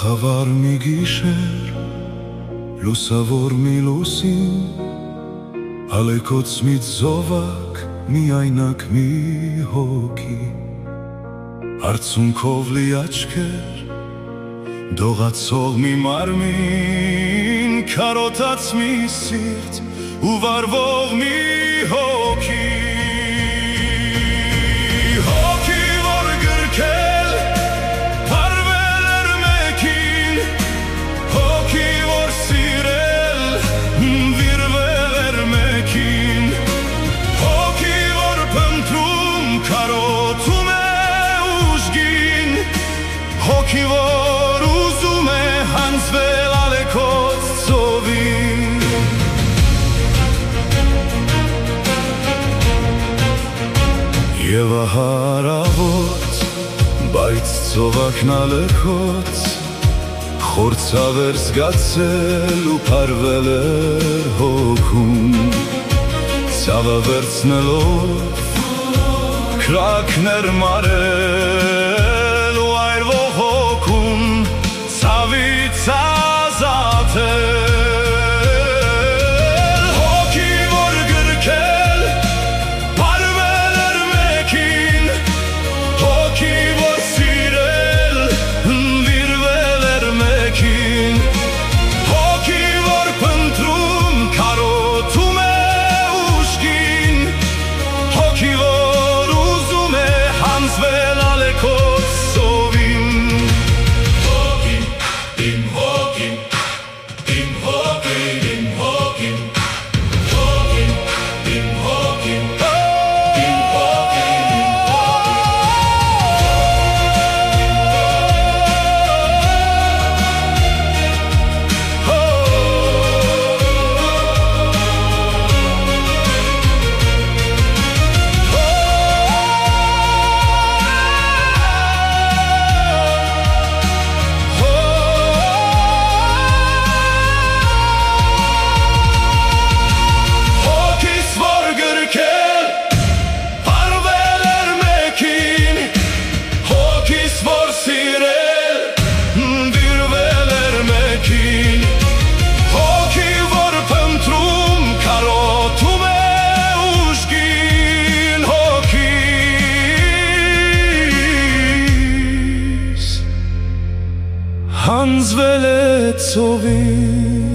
Խավար մի գիշեր, լուսավոր մի լուսին, ալեկոծ մի զովակ, միայնակ մի հոգի, արցունքով լի աչքեր, դողացող մի մարմին, քարոտած մի սիրտ ու վարվող մի հոգի, որ գրքել վարվել էր մեկին, հոգի որ սիրել վիրվել էր մեկին, հոգի որ փնտրում քարոտում է ուժգին, հոգի որ ուզում է հանձվել ալեկոծ ծովին։ Եվ հարավոտ, բայց ծովակն ալեկոծ, խորցավ էր զգացել ու փարվել էր հոգում, ցավը վերցնելով քրակներ մարել ու այրվող հոգում ցավից ազատել, հոգի որ գրքել վարվել էր մեկին, հոգի որ սիրել վիրվել էր մեկին, հոգի որ փնտրում քարոտում է ուժգին, հոգի որ ուզում է հանձվել ալեկոծ ծովին։ Հոգին, իմ հոգին, իմ հոգին, իմ հոգին, հոգին, իմ հոգին, իմ հանձվել է ծովին։